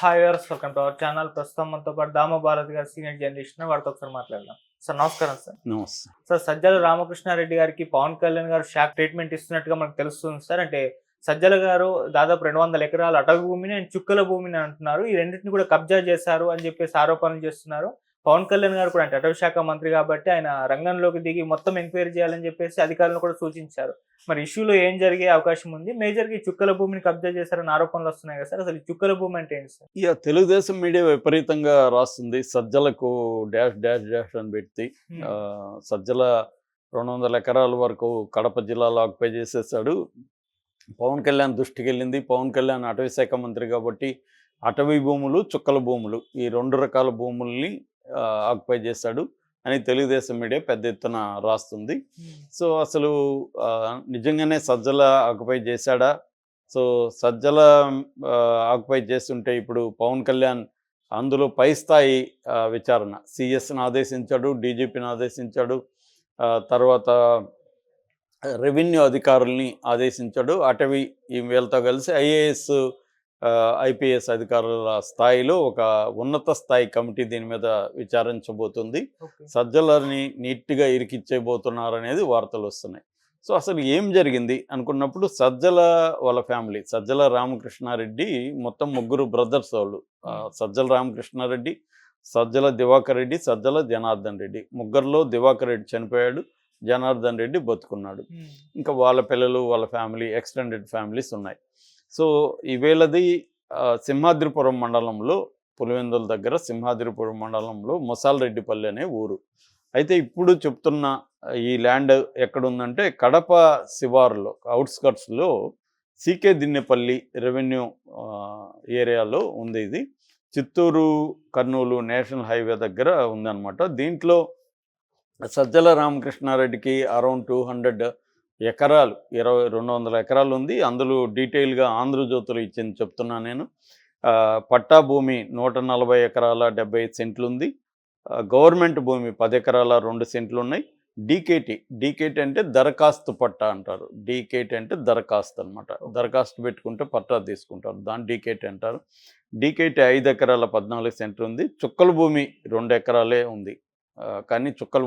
Hi viewers, welcome to our channel. ప్రస్తుతం మనతో పాటు దామ భారత్ గారు సీనియర్ జర్నలిస్ట్ వారితో ఒకసారి మాట్లాడదాం. సార్ నమస్కారం సార్. నమస్తే. సార్, సజ్జల రామకృష్ణారెడ్డి గారికి పవన్ కళ్యాణ్ గారు షాక్ ట్రీట్మెంట్ ఇస్తున్నట్టుగా మనకు తెలుస్తుంది సార్. అంటే సజ్జల గారు దాదాపు 200 ఎకరాల అటవీ భూమిని అండ్ చుక్కల భూమిని అంటున్నారు. ఈ రెండింటిని కూడా కబ్జా చేశారు అని చెప్పేసి ఆరోపణలు చేస్తున్నారు. పవన్ కళ్యాణ్ గారు కూడా అంటే అటవీ శాఖ మంత్రి కాబట్టి ఆయన రంగంలోకి దిగి మొత్తం ఎంక్వైరీ చేయాలని చెప్పేసి అధికారులను కూడా సూచించారు. మరి ఇష్యూలో ఏం జరిగే అవకాశం ఉంది? మేజర్‌గా ఈ చుక్కల భూమిని కబ్జా చేశారని ఆరోపణలు వస్తున్నాయి కదా సార్. అసలు ఈ చుక్కల భూమి అంటే ఏంటి సార్? తెలుగుదేశం మీడియా విపరీతంగా రాస్తుంది. సజ్జలకు డాష్ డాష్ డాష్ అని పెట్టి హ్మ్. సజ్జల 200 ఎకరాల వరకు కడప జిల్లాలో ఆక్యుపై చేసేసాడు. పవన్ కళ్యాణ్ దృష్టికి వెళ్ళింది. పవన్ కళ్యాణ్ అటవీ శాఖ మంత్రి కాబట్టి అటవీ భూములు, చుక్కల భూములు ఈ 2 రకాల భూముల్ని ఆక్యుపై చేశాడు అని తెలుగుదేశం మీడియా పెద్ద ఎత్తున రాస్తుంది. హ్మ్. సో అసలు నిజంగానే సజ్జల ఆక్యుపై చేశాడా? సో సజ్జల ఆక్యుపై చేస్తుంటే ఇప్పుడు పవన్ కళ్యాణ్ అందులో పై స్థాయి విచారణ సిఎస్ని ఆదేశించాడు, డీజీపీని ఆదేశించాడు, తర్వాత రెవెన్యూ అధికారుల్ని ఆదేశించాడు. అటవీ వీళ్ళతో కలిసి ఐఏఎస్ ఐపీఎస్ అధికారుల స్థాయిలో ఒక ఉన్నత స్థాయి కమిటీ దీని మీద విచారించబోతుంది. ఓకే. సజ్జలని నీట్గా ఇరికిచ్చేయబోతున్నారనేది వార్తలు వస్తున్నాయి. సో అసలు ఏం జరిగింది అనుకున్నప్పుడు సజ్జల వాళ్ళ ఫ్యామిలీ, సజ్జల రామకృష్ణారెడ్డి మొత్తం 3 బ్రదర్స్ వాళ్ళు. సజ్జల రామకృష్ణారెడ్డి, సజ్జల దివాకర్ రెడ్డి, సజ్జల జనార్దన్ రెడ్డి. ముగ్గురులో దివాకర్ రెడ్డి చనిపోయాడు, జనార్దన్ రెడ్డి బతుకున్నాడు. హ్మ్. ఇంకా వాళ్ళ పిల్లలు, వాళ్ళ ఫ్యామిలీ, ఎక్స్టెండెడ్ ఫ్యామిలీస్ ఉన్నాయి. సో ఈవేళది సింహాద్రిపురం మండలంలో, పులివెందుల దగ్గర సింహాద్రిపురం మండలంలో మొసాలరెడ్డిపల్లి అనే ఊరు. అయితే ఇప్పుడు చెప్తున్న ఈ ల్యాండ్ ఎక్కడుందంటే కడప శివారులో, అవుట్స్కట్స్లో సీకే దిన్నెపల్లి రెవెన్యూ ఏరియాలో ఉంది. ఇది చిత్తూరు కర్నూలు నేషనల్ హైవే దగ్గర ఉందన్నమాట. దీంట్లో సజ్జల రామకృష్ణారెడ్డికి అరౌండ్ 200 ఎకరాలు, 200 ఎకరాలు ఉంది. అందులో డీటెయిల్గా ఆంధ్రజ్యోతిలో ఇచ్చింది చెప్తున్నా నేను. పట్టా భూమి 140 ఎకరాల 75 సెంట్లు ఉంది. గవర్నమెంట్ భూమి 10 ఎకరాల 2 సెంట్లు ఉన్నాయి. డీకేటీ అంటే దరఖాస్తు పట్టా అంటారు. డీకేటీ అంటే దరఖాస్తు అనమాట. దరఖాస్తు పెట్టుకుంటే పట్టా తీసుకుంటారు, దాన్ని డీకేటీ అంటారు. డీకేటీ 5 ఎకరాల 14 సెంట్లు ఉంది. చుక్కల భూమి 2 ఎకరాలే ఉంది. కానీ చుక్కల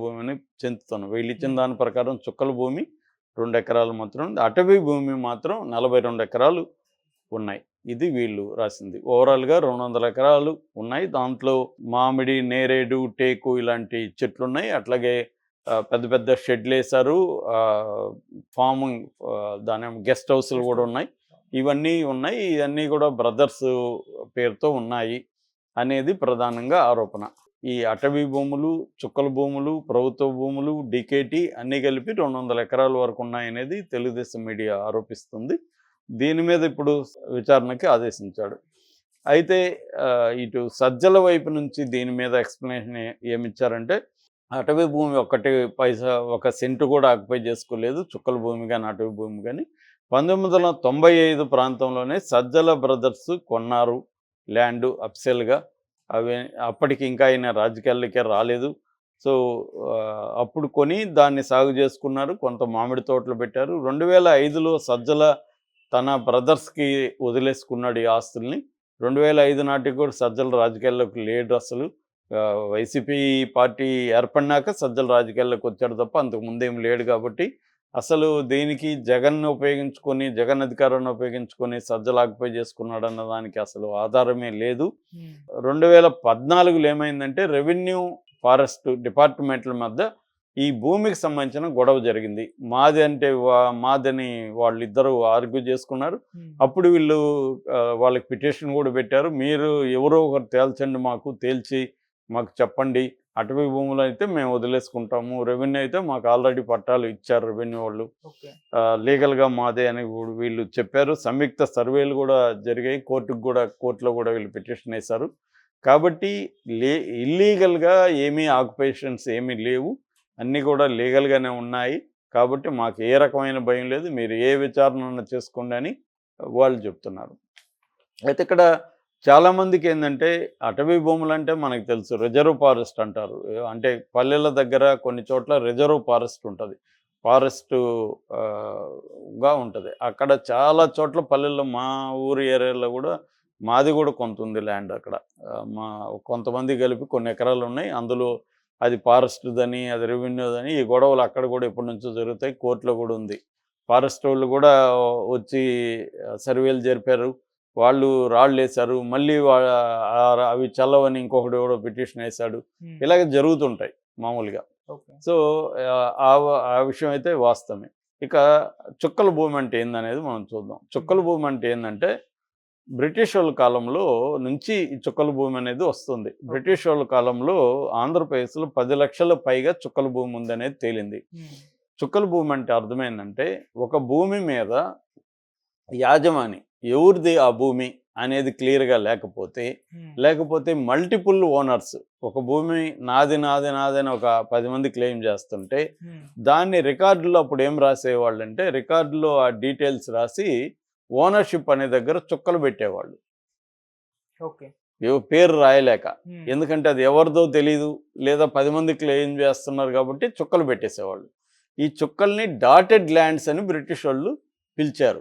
భూమి అని చెందుతున్నాం. వీళ్ళు ఇచ్చిన దాని ప్రకారం చుక్కల భూమి 2 ఎకరాలు మాత్రం ఉంది. అటవీ భూమి మాత్రం 42 ఎకరాలు ఉన్నాయి. ఇది వీళ్ళు రాసింది. ఓవరాల్గా 200 ఎకరాలు ఉన్నాయి. దాంట్లో మామిడి, నేరేడు, టేకు ఇలాంటి చెట్లు ఉన్నాయి. అట్లాగే పెద్ద పెద్ద షెడ్లు వేశారు. ఫార్మింగ్, దాని గెస్ట్ హౌస్లు కూడా ఉన్నాయి. ఇవన్నీ ఉన్నాయి. ఇవన్నీ కూడా బ్రదర్స్ పేరుతో ఉన్నాయి అనేది ప్రధానంగా ఆరోపణ. ఈ అటవీ భూములు, చుక్కల భూములు, ప్రభుత్వ భూములు, డీకేటీ అన్నీ కలిపి 200 ఎకరాల వరకు ఉన్నాయనేది తెలుగుదేశం మీడియా ఆరోపిస్తుంది. దీని మీద ఇప్పుడు విచారణకి ఆదేశించాడు. అయితే ఇటు సజ్జల వైపు నుంచి దీని మీద ఎక్స్ప్లెనేషన్ ఏమిచ్చారంటే అటవీ భూమి 1 పైసా 1 సెంటు కూడా ఆక్యుపై చేసుకోలేదు, చుక్కల భూమి కానీ అటవీ భూమి కానీ. 1995 ప్రాంతంలోనే సజ్జల బ్రదర్స్ కొన్నారు ల్యాండ్ అఫ్సెల్గా. అవి అప్పటికి ఇంకా ఆయన రాజకీయాలకే రాలేదు. సో అప్పుడు కొని దాన్ని సాగు చేసుకున్నారు. కొంత మామిడి తోటలు పెట్టారు. 2005లో సజ్జల తన బ్రదర్స్కి వదిలేసుకున్నాడు ఈ ఆస్తుల్ని. 2005 నాటికి కూడా సజ్జల రాజకీయాల్లోకి లేడు అసలు. వైసీపీ పార్టీ ఏర్పడినాక సజ్జల రాజకీయాల్లోకి వచ్చాడు తప్ప అంతకు ముందేం లేడు. కాబట్టి అసలు దీనికి జగన్ను ఉపయోగించుకొని, జగన్ అధికారాన్ని ఉపయోగించుకొని సజ్జలు ఆక్యుపై చేసుకున్నాడు అన్న దానికి అసలు ఆధారమే లేదు. 2014లో ఏమైందంటే రెవెన్యూ, ఫారెస్ట్ డిపార్ట్మెంట్ల మధ్య ఈ భూమికి సంబంధించిన గొడవ జరిగింది. మాది అంటే మాదని వాళ్ళిద్దరూ ఆర్గ్యూ చేసుకున్నారు. అప్పుడు వీళ్ళు వాళ్ళకి పిటిషన్ కూడా పెట్టారు. మీరు ఎవరో ఒకరు తేల్చండి, తేల్చి మాకు చెప్పండి. అటవీ భూములు అయితే మేము వదిలేసుకుంటాము, రెవెన్యూ అయితే మాకు ఆల్రెడీ పట్టాలు ఇచ్చారు రెవెన్యూ వాళ్ళు, లీగల్గా మాదే అని వీళ్ళు చెప్పారు. సంయుక్త సర్వేలు కూడా జరిగాయి. కోర్టులో కూడా వీళ్ళు పిటిషన్ వేశారు. కాబట్టి ఇల్లీగల్గా ఏమీ ఆక్యుపేషన్స్ ఏమీ లేవు, అన్నీ కూడా లీగల్గానే ఉన్నాయి. కాబట్టి మాకు ఏ రకమైన భయం లేదు, మీరు ఏ విచారణ చేసుకోండి అని వాళ్ళు చెప్తున్నారు. అయితే ఇక్కడ చాలామందికి ఏంటంటే అటవీ భూములు అంటే మనకు తెలుసు, రిజర్వ్ ఫారెస్ట్ అంటారు. అంటే పల్లెల దగ్గర కొన్ని చోట్ల రిజర్వ్ ఫారెస్ట్ ఉంటుంది, గా ఉంటుంది. అక్కడ చాలా చోట్ల పల్లెల్లో, మా ఊరి ఏరియాలో కూడా మాది కూడా కొంత ఉంది ల్యాండ్ అక్కడ. మా కొంతమంది కలిపి కొన్ని ఎకరాలు ఉన్నాయి. అందులో అది ఫారెస్ట్‌దని, అది రెవెన్యూదని ఈ గొడవలు అక్కడ కూడా ఎప్పటి నుంచో జరుగుతాయి. కోర్టులో కూడా ఉంది. ఫారెస్ట్ వాళ్ళు కూడా వచ్చి సర్వేలు జరిపారు. వాళ్ళు రాళ్ళేశారు. మళ్ళీ అవి చల్లవని ఇంకొకడు ఎవడో పిటిషన్ వేశాడు. ఇలాగ జరుగుతుంటాయి మామూలుగా. ఓకే. సో, ఆ విషయం అయితే వాస్తవమే. ఇక చుక్కల భూమి అంటే ఏందనేది మనం చూద్దాం. చుక్కల భూమి అంటే ఏందంటే, బ్రిటిష్ వాళ్ళ కాలంలో నుంచి ఈ చుక్కల భూమి అనేది వస్తుంది. బ్రిటిష్ వాళ్ళ కాలంలో ఆంధ్రప్రదేశ్‌లో 10 లక్షల పైగా చుక్కల భూమి ఉందనేది తేలింది. చుక్కల భూమి అంటే అర్థమైందంటే, ఒక భూమి మీద యాజమాని ఎవరిది ఆ భూమి అనేది క్లియర్‌గా లేకపోతే మల్టిపుల్ ఓనర్స్ ఒక భూమి నాది నాది నాది అని ఒక 10 మంది క్లెయిమ్ చేస్తుంటే దాన్ని రికార్డులో అప్పుడు ఏం రాసేవాళ్ళంటే రికార్డులో ఆ డీటెయిల్స్ రాసి ఓనర్షిప్ అనే దగ్గర చుక్కలు పెట్టేవాళ్ళు. ఓకే. పేరు రాయలేక. ఎందుకంటే అది ఎవరిదో తెలీదు లేదా 10 మంది క్లెయిమ్ చేస్తున్నారు కాబట్టి చుక్కలు పెట్టేసేవాళ్ళు. ఈ చుక్కల్ని డాటెడ్ ల్యాండ్స్ అని బ్రిటిష్ వాళ్ళు పిలిచారు.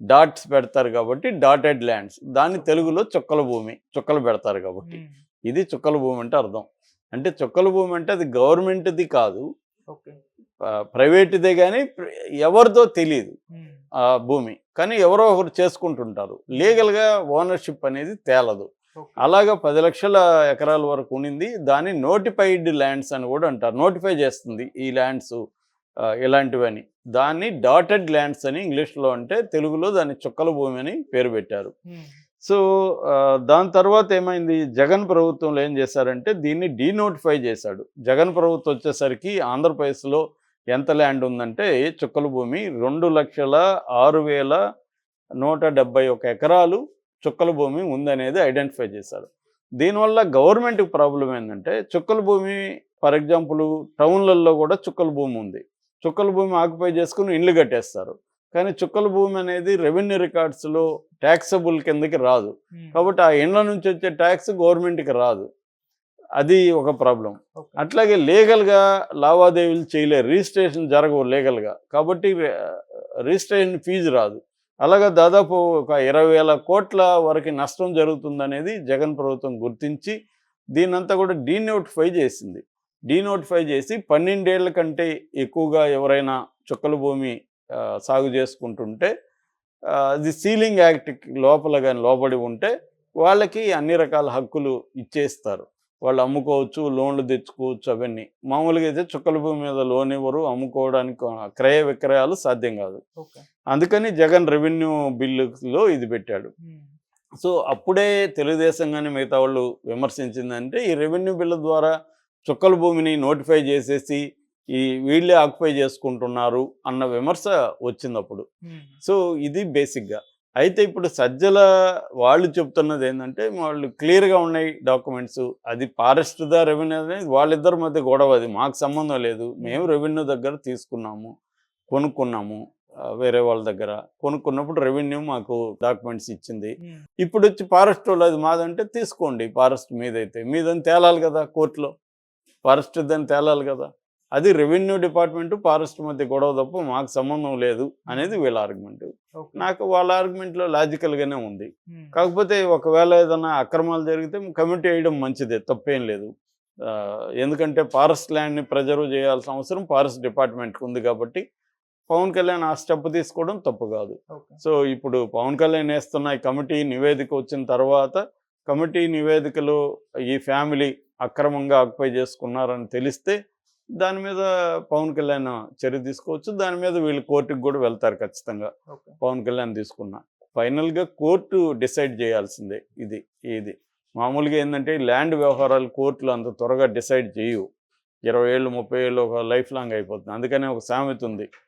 డాట్స్ పెడతారు కాబట్టి డాటెడ్ ల్యాండ్స్. దాన్ని తెలుగులో చుక్కల భూమి, చుక్కలు పెడతారు కాబట్టి. ఇది చుక్కల భూమి అంటే అర్థం. అంటే చుక్కల భూమి అంటే అది గవర్నమెంట్ది కాదు, ప్రైవేట్దే, కానీ ఎవరిదో తెలియదు ఆ భూమి, కానీ ఎవరో ఒకరు చేసుకుంటుంటారు. లీగల్గా ఓనర్షిప్ అనేది తేలదు. అలాగా 10 లక్షల ఎకరాల వరకు ఉండింది. దాన్ని నోటిఫైడ్ ల్యాండ్స్ అని కూడా అంటారు. నోటిఫై చేస్తుంది ఈ ల్యాండ్స్ ఇలాంటివని. దాన్ని డాటెడ్ ల్యాండ్స్ అని ఇంగ్లీష్లో, అంటే తెలుగులో దాన్ని చుక్కల భూమి అని పేరు పెట్టారు. సో, దాని తర్వాత ఏమైంది, జగన్ ప్రభుత్వంలో ఏం చేశారంటే దీన్ని డీనోటిఫై చేశాడు. జగన్ ప్రభుత్వం వచ్చేసరికి ఆంధ్రప్రదేశ్లో ఎంత ల్యాండ్ ఉందంటే చుక్కల భూమి 2,06,171 ఎకరాలు చుక్కల భూమి ఉందనేది ఐడెంటిఫై చేశారు. దీనివల్ల గవర్నమెంట్కి ప్రాబ్లం ఏంటంటే, చుక్కల భూమి ఫర్ ఎగ్జాంపుల్ టౌన్లలో కూడా చుక్కల భూమి ఉంది. చుక్కల భూమి ఆక్యుపై చేసుకుని ఇళ్ళు కట్టేస్తారు. కానీ చుక్కల భూమి అనేది రెవెన్యూ రికార్డ్స్లో ట్యాక్సబుల్ కిందకి రాదు. కాబట్టి ఆ ఇండ్ల నుంచి వచ్చే ట్యాక్స్ గవర్నమెంట్కి రాదు. అది ఒక ప్రాబ్లం. అట్లాగే లీగల్గా లావాదేవీలు చేయలేరు, రిజిస్ట్రేషన్ జరగవు లీగల్గా, కాబట్టి రిజిస్ట్రేషన్ ఫీజు రాదు. అలాగా దాదాపు ఒక 20,000 కోట్ల వరకు నష్టం జరుగుతుందనేది జగన్ ప్రభుత్వం గుర్తించి దీన్నంతా కూడా డీనోటిఫై చేసింది. డీనోటిఫై చేసి 12 ఏళ్ల కంటే ఎక్కువగా ఎవరైనా చుక్కల భూమి సాగు చేసుకుంటుంటే అది సీలింగ్ యాక్ట్ లోపల కానీ లోబడి ఉంటే వాళ్ళకి అన్ని రకాల హక్కులు ఇచ్చేస్తారు. వాళ్ళు అమ్ముకోవచ్చు, లోన్లు తెచ్చుకోవచ్చు, అవన్నీ. మామూలుగా అయితే చుక్కల భూమి మీద లోన్ ఇవ్వరు, అమ్ముకోవడానికి క్రయ విక్రయాలు సాధ్యం కాదు. అందుకని జగన్ రెవెన్యూ బిల్లులో ఇది పెట్టాడు. సో, అప్పుడే తెలుగుదేశం కానీ మిగతా వాళ్ళు విమర్శించిందంటే ఈ రెవెన్యూ బిల్లు ద్వారా చుక్కల భూమిని నోటిఫై చేసేసి ఈ వీళ్ళే ఆక్యుపై చేసుకుంటున్నారు అన్న విమర్శ వచ్చింది అప్పుడు. సో, ఇది బేసిక్గా. అయితే ఇప్పుడు సజ్జల వాళ్ళు చెప్తున్నది ఏంటంటే వాళ్ళు క్లియర్గా ఉన్నాయి డాక్యుమెంట్స్. అది ఫారెస్ట్దా రెవెన్యూ అనేది వాళ్ళిద్దరి మధ్య గొడవ, అది మాకు సంబంధం లేదు. మేము రెవెన్యూ దగ్గర తీసుకున్నాము, కొనుక్కున్నాము, వేరే వాళ్ళ దగ్గర కొనుక్కున్నప్పుడు రెవెన్యూ మాకు డాక్యుమెంట్స్ ఇచ్చింది. ఇప్పుడు వచ్చి ఫారెస్ట్ వాళ్ళు అది మాదంటే తీసుకోండి, ఫారెస్ట్ మీదైతే మీదని తేలాలి కదా కోర్టులో, ఫారెస్ట్ దాన్ని తేలాలి కదా. అది రెవెన్యూ డిపార్ట్మెంట్ ఫారెస్ట్ మధ్య గొడవ తప్ప మాకు సంబంధం లేదు అనేది వీళ్ళ ఆర్గ్యుమెంట్. నాకు వాళ్ళ ఆర్గ్యుమెంట్లో లాజికల్గానే ఉంది. కాకపోతే ఒకవేళ ఏదైనా అక్రమాలు జరిగితే కమిటీ వేయడం మంచిదే, తప్పేం లేదు. ఎందుకంటే ఫారెస్ట్ ల్యాండ్ని ప్రిజర్వ్ చేయాల్సిన అవసరం ఫారెస్ట్ డిపార్ట్మెంట్కి ఉంది కాబట్టి పవన్ కళ్యాణ్ ఆ స్టెప్ తీసుకోవడం తప్పు కాదు. సో, ఇప్పుడు పవన్ కళ్యాణ్ వేస్తున్న ఈ కమిటీ నివేదిక వచ్చిన తర్వాత కమిటీ నివేదికలో ఈ ఫ్యామిలీ అక్రమంగా ఆక్యుపై చేసుకున్నారని తెలిస్తే దాని మీద పవన్ కళ్యాణ్ చర్య తీసుకోవచ్చు. దాని మీద వీళ్ళు కోర్టుకు కూడా వెళ్తారు ఖచ్చితంగా. పవన్ కళ్యాణ్ తీసుకున్న ఫైనల్గా కోర్టు డిసైడ్ చేయాల్సిందే. ఇది మామూలుగా ఏంటంటే ల్యాండ్ వ్యవహారాలు కోర్టులు అంత త్వరగా డిసైడ్ చేయవు. 20 ఏళ్ళు 30 ఏళ్ళు ఒక లైఫ్ లాంగ్ అయిపోతుంది. అందుకనే ఒక సామెత ఉంది,